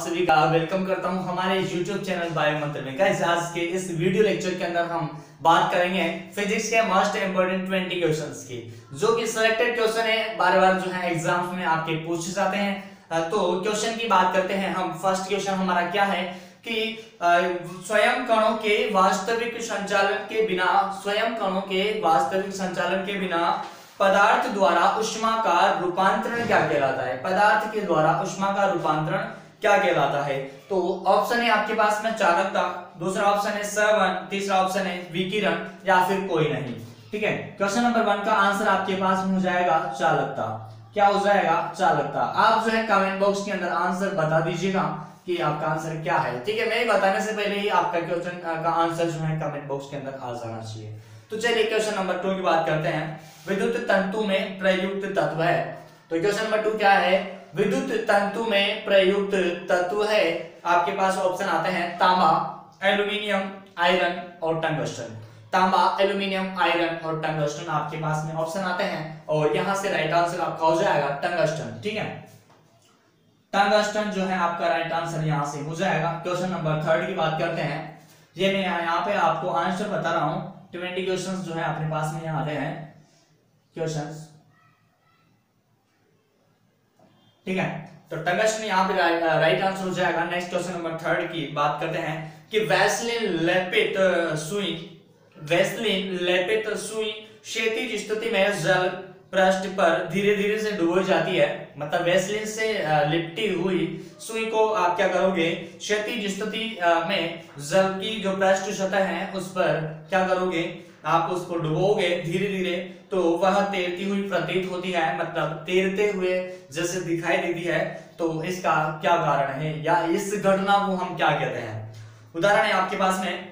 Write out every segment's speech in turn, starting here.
सभी का वेलकम करता हूं हमारे YouTube चैनल बायो मंत्र में। गाइस आज के इस वीडियो लेक्चर के अंदर हम बात करेंगे फिजिक्स के मोस्ट इंपोर्टेंट 20 क्वेश्चंस की, जो कि सिलेक्टेड क्वेश्चन है, बार-बार जो है एग्जाम्स में आपके पूछे जाते हैं। तो क्वेश्चन की बात करते हैं हम। फर्स्ट क्वेश्चन हमारा क्या है कि स्वयं कणों के वास्तविक संचालन के बिना पदार्थ द्वारा ऊष्मा का रूपांतरण क्या कहलाता है? पदार्थ के द्वारा ऊष्मा का रूपांतरण क्या कहलाता है? तो ऑप्शन है आपके पास में चालकता, दूसरा ऑप्शन है संवहन, तीसरा ऑप्शन है विकिरण या फिर कोई नहीं। ठीक है, क्वेश्चन नंबर 1 का आंसर आपके पास में हो जाएगा चालकता। क्या हो जाएगा? चालकता। आप जो है कमेंट बॉक्स के अंदर आंसर बता दीजिएगा कि आपका आंसर क्या है। ठीक है, मैं बताने से पहले ही आपका क्वेश्चन का आंसर जो है कमेंट बॉक्स के अंदर आ जाना चाहिए। तो चलिए क्वेश्चन नंबर 2 की बात करते हैं। विद्युत तंतु में प्रयुक्त तत्व है। तो क्वेश्चन नंबर 2 क्या है? विद्युत तंतु में प्रयुक्त तत्व है। आपके पास ऑप्शन आते हैं तांबा, एल्यूमिनियम, आयरन और टंगस्टन। तांबा, एल्यूमिनियम, आयरन और टंगस्टन आपके पास में ऑप्शन आते हैं और यहां से राइट आंसर आपका हो जाएगा टंगस्टन। ठीक है, टंगस्टन जो है आपका राइट आंसर यहां से हो जाएगा। क्वेश्चन नंबर 3 की बात करते हैं। ये मैं यहाँ पे आपको आंसर बता रहा हूँ। 20 क्वेश्चंस जो है अपने पास में यहाँ आते हैं क्वेश्चंस। ठीक है, तो टंगस्टन यहाँ पे राइट आंसर हो जाएगा। नेक्स्ट क्वेश्चन नंबर 3 की बात करते हैं कि वैसलीन लेपित सुई क्षैतिज स्थिति में जल पृष्ठ पर धीरे धीरे से डुबोई जाती है। मतलब वैसलीन से लिपटी हुई सुई को आप क्या करोगे? क्षैतिज स्थिति में जल की जो पृष्ठ सतह है उस पर क्या करोगे? आप उसको डुबोगे धीरे धीरे, तो वह तैरती हुई प्रतीत होती है। मतलब तैरते हुए जैसे दिखाई देती है। तो इसका क्या कारण है या इस घटना को हम क्या कहते हैं? उदाहरण है आपके पास में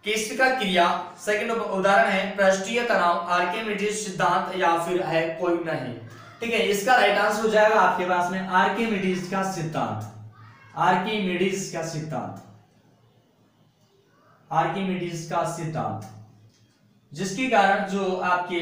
केशिका क्रिया, सेकंड उदाहरण है पृष्ठीय तनाव, आर्किमिडीज सिद्धांत या फिर है कोई नहीं। ठीक है, इसका राइट आंसर हो जाएगा आपके पास में आर्किमिडीज का सिद्धांत। आर्किमिडीज का सिद्धांत, जिसके कारण जो आपके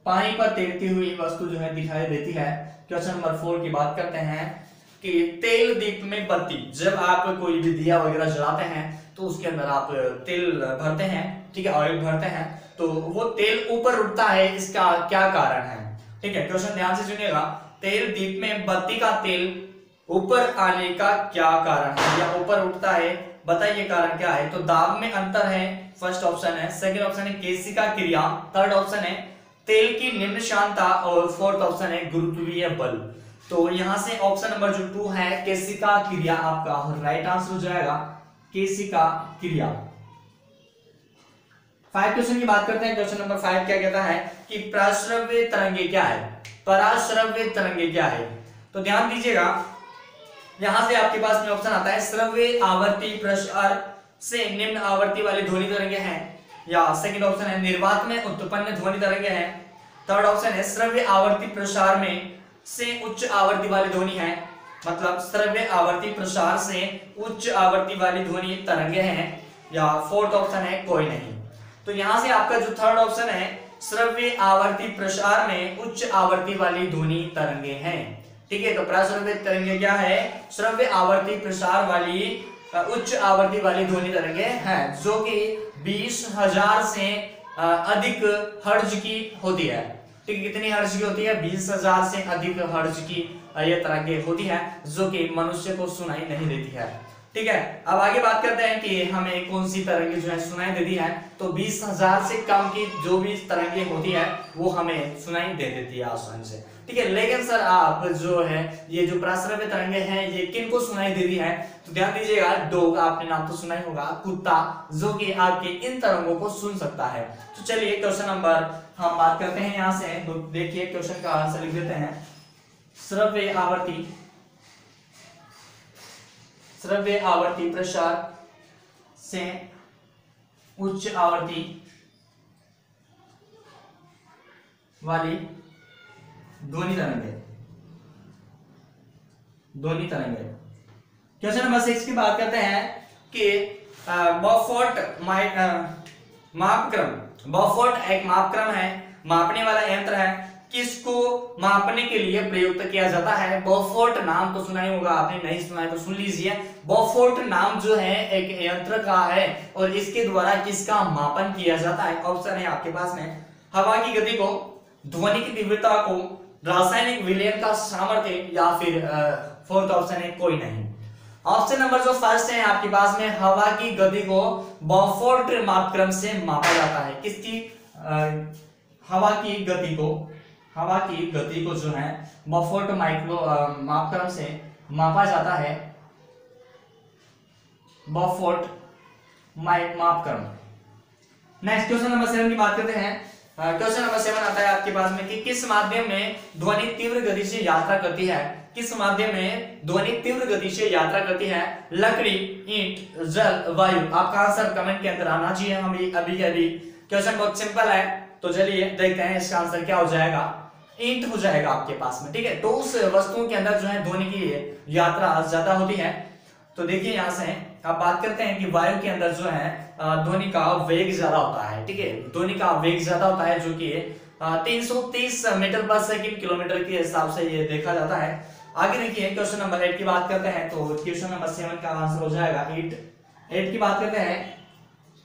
पानी पर तैरती हुई वस्तु जो है दिखाई देती है। क्वेश्चन नंबर 4 की बात करते हैं कि तेल दीप में बत्ती, जब आप कोई भी दिया वगैरह जलाते हैं तो उसके अंदर आप तेल भरते हैं। ठीक है, ऑयल भरते हैं, तो वो तेल ऊपर उठता है, इसका क्या कारण है? ठीक है, क्वेश्चन ध्यान से सुनिएगा। तेल दीप में बत्ती का तेल ऊपर आने का क्या कारण है या ऊपर उठता है? बताइए कारण क्या है? तो दाब में अंतर है, फर्स्ट ऑप्शन है। सेकंड ऑप्शन है केशिका क्रिया, थर्ड ऑप्शन है तेल की निम्न शांता और फोर्थ ऑप्शन है गुरुत्वीय बल। तो यहां से ऑप्शन नंबर जो 2 है केशिका क्रिया आपका राइट आंसर हो जाएगा, केशिका क्रिया। 5 क्वेश्चन की बात करते हैं। क्वेश्चन नंबर 5 क्या कहता है कि पराश्रव्य तरंगे क्या है? पराश्रव्य तरंगे क्या है? तो ध्यान दीजिएगा, यहां से आपके पास में ऑप्शन आता है श्रव्य आवर्ती प्रसार से निम्न आवर्ती वाली ध्वनि तरंगे हैं, या सेकंड ऑप्शन है निर्वात में उत्पन्न ध्वनि तरंगे हैं, थर्ड ऑप्शन है श्रव्य आवर्ती प्रसार में से उच्च आवर्ती वाली ध्वनि है। मतलब श्रव्य आवर्ती प्रसार से उच्च आवर्ती वाली ध्वनि तरंगे हैं, या फोर्थ ऑप्शन है कोई नहीं। तो यहां से आपका जो थर्ड ऑप्शन है श्रव्य आवर्ती प्रसार में उच्च आवर्ती वाली ध्वनि तरंगे हैं। ठीक है, तो पराश्रव्य तरंगे क्या है? श्रव्य आवर्ती प्रसार वाली उच्च आवर्ती वाली ध्वनि तरंगे हैं, जो कि 20,000 से अधिक हर्ट्ज की होती है। ठीक है, कितनी हर्ट्ज की होती है? 20,000 से अधिक हर्ट्ज की ये तरंगे होती है, जो कि मनुष्य को सुनाई नहीं देती है। ठीक है, अब आगे बात करते हैं कि हमें कौन सी तरंगे जो है सुनाई देती है। तो 20,000 से कम की जो भी तरंगे होती है वो हमें सुनाई दे देती है आसानी से। ठीक है, लेकिन सर आप जो है ये जो पराश्रव्य तरंगे हैं ये किनको सुनाई देती है? तो ध्यान दीजिएगा, डॉग आपने नाम तो सुना ही होगा, कुत्ता, जो कि आपके इन तरंगों को सुन सकता है। तो चलिए क्वेश्चन नंबर हम बात करते हैं यहाँ से। तो देखिए क्वेश्चन का आंसर लिख देते हैं। श्रव्य आवर्ती प्रसार से उच्च आवर्ती वाली ध्वनि तरंगे। क्वेश्चन नंबर 6 की बात करते हैं कि बॉफोर्ट मापक्रम। बॉफोर्ट एक मापक्रम है, मापने वाला यंत्र है किसको मापने के लिए प्रयुक्त किया जाता है? बॉफोर्ट नाम तो सुना ही होगा आपने, नहीं सुना है तो सुन लीजिए। बॉफोर्ट नाम जो है एक यंत्र का है और इसके द्वारा किसका मापन किया जाता है? ऑप्शन है आपके पास में हवा की गति को, ध्वनि की तीव्रता को, रासायनिक विलयन का सामर्थ्य, या फिर फोर्थ ऑप्शन है कोई नहीं। ऑप्शन नंबर जो फर्स्ट है आपके पास में, हवा की गति को बॉफोर्ट मापक्रम से मापा जाता है। किसकी? हवा की गति को जो है बॉफोर्ट मापक्रम से मापा जाता है। बॉफोर्ट मापक्रम। नेक्स्ट क्वेश्चन नंबर 7 की बात करते हैं। क्वेश्चन नंबर 7 आता है आपके पास में कि किस माध्यम में ध्वनि तीव्र गति से यात्रा करती है? किस माध्यम में ध्वनि तीव्र गति से यात्रा करती है? लकड़ी, ईंट, जल, वायु। आपका आंसर कमेंट के अंदर आना चाहिए। हम अभी क्वेश्चन बहुत सिंपल है, तो चलिए देखते हैं इसका आंसर क्या हो जाएगा। ईंट हो जाएगा आपके पास में, ठीक है। तो उस वस्तुओं के अंदर जो है ध्वनि की यात्रा ज्यादा होती है। तो देखिए यहां से आप बात करते हैं कि वायु के अंदर जो है ध्वनि का वेग ज्यादा होता है, ठीक है। ध्वनि का वेग ज्यादा होता है जो कि 330 मीटर पर सेकंड किलोमीटर के हिसाब से ये देखा जाता है। आगे देखिए क्वेश्चन नंबर 8 की बात करते हैं। तो क्वेश्चन नंबर 7 का आंसर हो जाएगा 8 की बात करते हैं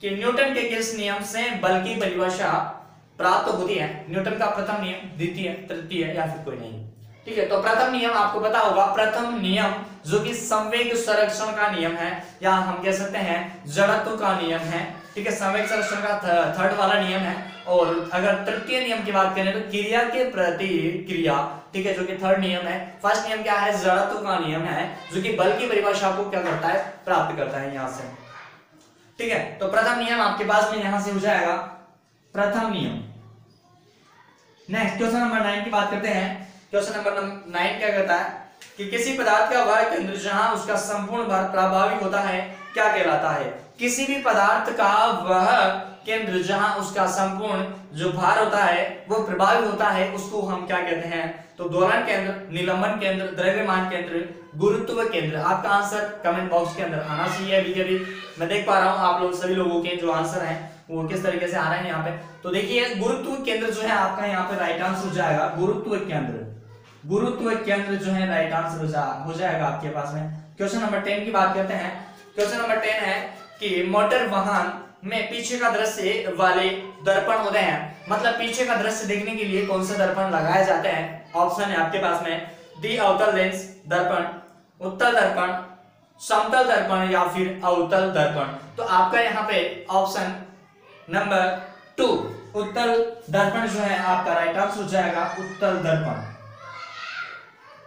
कि न्यूटन के किस नियम से बल की परिभाषा प्राप्त होती है? न्यूटन का प्रथम नियम, द्वितीय, तृतीय, या फिर कोई नहीं, ठीक है। तो प्रथम नियम आपको पता होगा। प्रथम नियम जो कि संवेग संरक्षण का नियम है, या हम कह सकते हैं जड़त्व का नियम है, ठीक है। संवेग संरक्षण का थर्ड वाला नियम है। और अगर तृतीय नियम की बात करें तो क्रिया के प्रति क्रिया, ठीक है, जो कि थर्ड नियम है। फर्स्ट नियम क्या है? जड़त्व का नियम है, जो कि बल की परिभाषा को क्या करता है? प्राप्त करता है यहां से, ठीक है। तो प्रथम नियम आपके पास में यहां से हो जाएगा प्रथम नियम। नेक्स्ट क्वेश्चन नंबर 9 की बात करते हैं। क्वेश्चन नंबर 9 क्या कहता है कि किसी पदार्थ का वह केंद्र जहां उसका संपूर्ण भार प्रभावी होता है क्या कहलाता है? किसी भी पदार्थ का वह केंद्र जहां उसका संपूर्ण जो भार होता है वो प्रभावी होता है, उसको हम क्या कहते हैं? तो दोलन केंद्र, निलंबन केंद्र, द्रव्यमान केंद्र, गुरुत्व केंद्र। आपका आंसर कमेंट बॉक्स के अंदर आना चाहिए। अभी मैं देख पा रहा हूं आप लोग सभी लोगों के जो आंसर हैं वो किस तरीके से आ रहे हैं यहाँ पे। तो देखिए गुरुत्व केंद्र जो है आपका यहाँ पे राइट आंसर हो जाएगा गुरुत्व केंद्र। गुरुत्व केंद्र जो है राइट आंसर हो जाएगा आपके पास में। क्वेश्चन नंबर 10 की बात करते हैं। क्वेश्चन नंबर 10 है कि मोटर वाहन में पीछे का दृश्य वाले दर्पण होते हैं, मतलब पीछे का दृश्य देखने के लिए कौन से दर्पण लगाए जाते हैं? ऑप्शन है आपके पास में दी अवतल लेंस दर्पण, उत्तल दर्पण, समतल दर्पण, या फिर अवतल दर्पण। तो आपका यहाँ पे ऑप्शन नंबर 2 उत्तल दर्पण जो है आपका राइट आंसर हो जाएगा उत्तल दर्पण।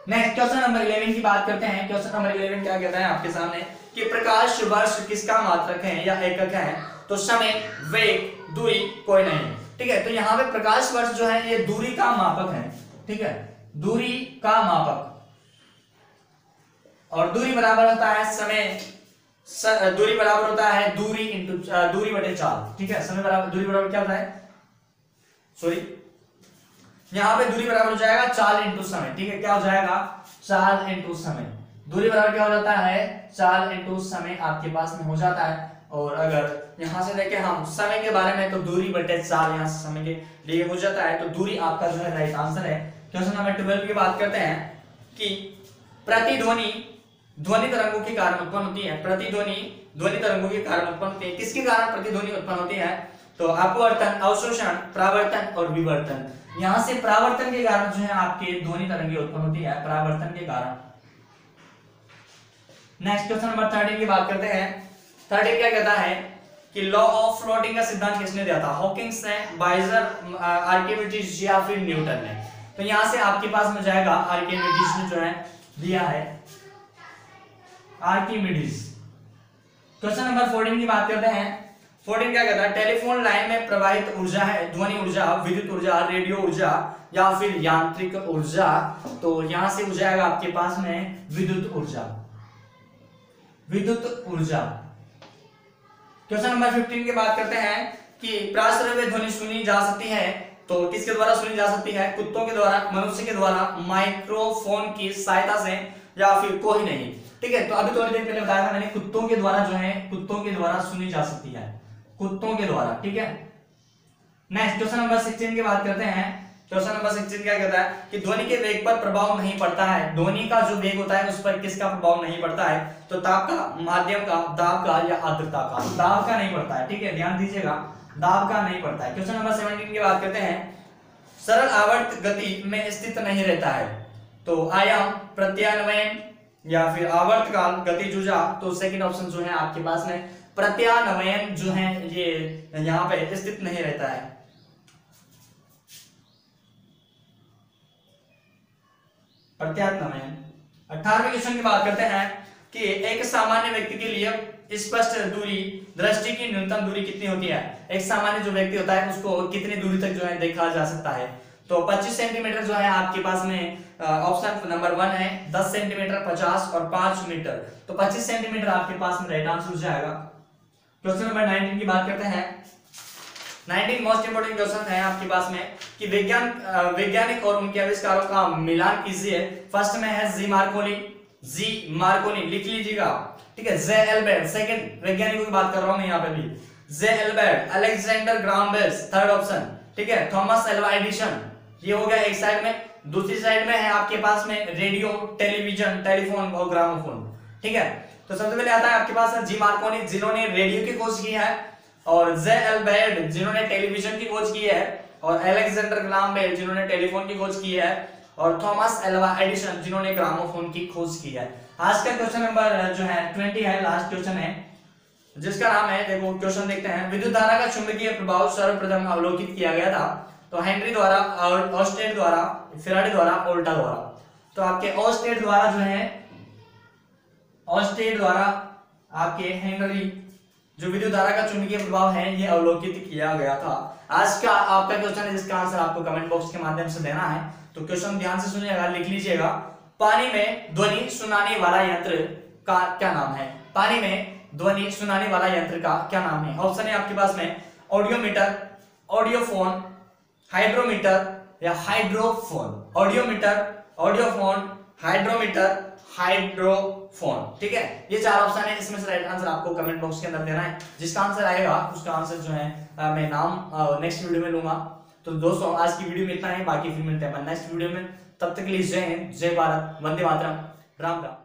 नेक्स्ट क्वेश्चन नंबर 11 की बात करते हैं। क्वेश्चन नंबर 11 क्या कहता है आपके सामने कि प्रकाश वर्ष किसका मात्रक है या एकक है? तो समय, वेग, दूरी, कोई नहीं, ठीक है। तो यहाँ पे प्रकाश वर्ष जो है ये दूरी का मापक है, ठीक है, दूरी का मापक। और दूरी बराबर होता है समय, दूरी बराबर होता है दूरी इंटू दूरी बटे 4, ठीक है। समय बराबर दूरी बराबर क्या होता है? सॉरी, यहाँ पे दूरी बराबर हो जाएगा 4 इंटू समय, ठीक है। क्या हो जाएगा? 4 इंटू समय। दूरी बराबर क्या हो जाता है? 4 इंटू समय आपके पास में हो जाता है। और अगर यहां से देखें हम समय के बारे में तो दूरी बटे 4 यहाँ से समय के लिए हो जाता है। तो दूरी आपका जो है राइट आंसर है। क्वेश्चन नंबर 12 की बात करते हैं कि प्रतिध्वनि ध्वनि तरंगों के कारण उत्पन्न होती है। प्रतिध्वनि ध्वनि तरंगों के कारण उत्पन्न होती है। किसके कारण प्रतिध्वनि उत्पन्न होती है? तो अपवर्तन, अवशोषण, परावर्तन और विवर्तन। यहां से परावर्तन के कारण जो है आपके ध्वनि तरंगें उत्पन्न होती है, परावर्तन के कारण। नेक्स्ट क्वेश्चन नंबर 13 की बात करते हैं। 13 क्या कहता है कि लॉ ऑफ फ्लोटिंग का सिद्धांत किसने दिया था? हॉकिंस ने, बाइजर, आर्किमिडीज या फिर न्यूटन ने? तो यहां से आपके पास में जाएगा आर्किमिडीज ने जो है दिया है, आर्किमिडीज। क्वेश्चन नंबर 14 की बात करते हैं। 14 क्या कहता है? टेलीफोन लाइन में प्रवाहित ऊर्जा है ध्वनि ऊर्जा, विद्युत ऊर्जा, रेडियो ऊर्जा या फिर यांत्रिक ऊर्जा? तो यहां से हो जाएगा आपके पास में विद्युत ऊर्जा, विद्युत ऊर्जा। क्वेश्चन नंबर 15 की बात करते हैं कि प्राश्रव्य ध्वनि सुनी जा सकती है, तो किसके द्वारा सुनी जा सकती है? कुत्तों के द्वारा, मनुष्य के द्वारा, माइक्रोफोन की सहायता से, या फिर कोई नहीं, ठीक है। तो अभी थोड़ी देर पहले बताया था मैंने, कुत्तों के द्वारा जो है, कुत्तों के द्वारा सुनी जा सकती है, कुत्तों के द्वारा, ठीक है। नेक्स्ट क्वेश्चन नंबर 16 की बात करते हैं। क्वेश्चन नंबर 16 क्या कहता है कि ध्वनि के वेग पर प्रभाव नहीं पड़ता है। ध्वनि का जो वेग होता है उस पर किसका प्रभाव नहीं पड़ता है? तो ताप का, माध्यम का, दाब का या आर्द्रता का? दाब का नहीं पड़ता है, ठीक है, ध्यान दीजिएगा, दाब का नहीं पड़ता है। क्वेश्चन नंबर 17 की बात करते हैं, सरल आवर्त गति में स्थित नहीं रहता है। तो आयाम, प्रत्यान्वयन या फिर आवर्तकाल, गति जुजा। तो सेकंड ऑप्शन जो है आपके पास में प्रत्यान्वयन जो है ये यहाँ पे स्थित नहीं रहता है। प्रत्यान्वयन। 18वें क्वेश्चन की बात करते हैं कि एक सामान्य व्यक्ति के लिए स्पष्ट दूरी, दृष्टि की न्यूनतम दूरी कितनी होती है? एक सामान्य जो व्यक्ति होता है उसको कितनी दूरी तक जो है देखा जा सकता है? तो 25 सेंटीमीटर जो है आपके पास में ऑप्शन नंबर 1 है, 10 सेंटीमीटर, 50 और 5 मीटर। तो 25 सेंटीमीटर आपके पास में राइट आंसर हो जाएगा। क्वेश्चन नंबर 19 की बात करते हैं। 19 मोस्ट इंपोर्टेंट क्वेश्चन है आपके पास में कि वैज्ञानिक और उनके आविष्कारों का मिलान कीजिए। फर्स्ट में है जी मार्कोनी, लिख लीजिएगा, ठीक है। जे एल्बर्ट, सेकंड वैज्ञानिकों की बात कर रहा हूं मैं यहाँ पे भी, J Albert, Alexander Graham Bell, third option, ठीक है, थॉमस एल्वा एडिसन। ये हो गया एक साइड में। दूसरी साइड में है आपके पास में रेडियो, टेलीविजन, टेलीफोन और ग्रामोफोन, ठीक है। तो सबसे पहले आता है आपके पास जी मार्कोनी, जिन्होंने रेडियो की खोज की है, और जे एल्बर्ट जिन्होंने टेलीविजन की खोज की है, और अलेक्जेंडर ग्राहम बेल जिन्होंने टेलीफोन की खोज की है, और थॉमस एल्वा एडिसन जिन्होंने ग्रामोफोन की खोज की है। आज का क्वेश्चन नंबर जो है 20 है, लास्ट क्वेश्चन है, जिसका नाम है, देखो क्वेश्चन देखते हैं, विद्युत धारा का चुंबकीय प्रभाव सर्वप्रथम अवलोकित किया गया था। तो हेनरी द्वारा, ऑस्टेड द्वारा, फेराडे द्वारा, वोल्टा द्वारा। तो आपके ऑस्टेड द्वारा जो है, ऑस्टेड द्वारा आपके हेनरी जो विद्युत धारा का चुंबकीय प्रभाव है ये अवलोकित किया गया था। आज का आपका क्वेश्चन है जिसका आंसर आपको कमेंट बॉक्स के माध्यम से देना है। तो क्वेश्चन ध्यान से सुनिएगा, लिख लीजिएगा, पानी में ध्वनि सुनाने वाला यंत्र का क्या नाम है? पानी में ध्वनि सुनाने वाला यंत्र का क्या नाम है? ऑप्शन है आपके पास में ऑडियोमीटर, ऑडियोफोन, हाइड्रोमीटर या hydrophone. Audiometer, audiophone, hydrometer, hydrophone, ठीक है। ये 4 ऑप्शन है, इसमें से राइट आंसर आपको कमेंट बॉक्स के अंदर देना है। जिसका आंसर आएगा उसका आंसर जो है मैं नाम नेक्स्ट वीडियो में लूंगा। तो दोस्तों आज की वीडियो में इतना है, बाकी फिर मिलते हैं नेक्स्ट वीडियो में। तब तक के लिए जय हिंद, जय भारत, वंदे मातरम, राम राम।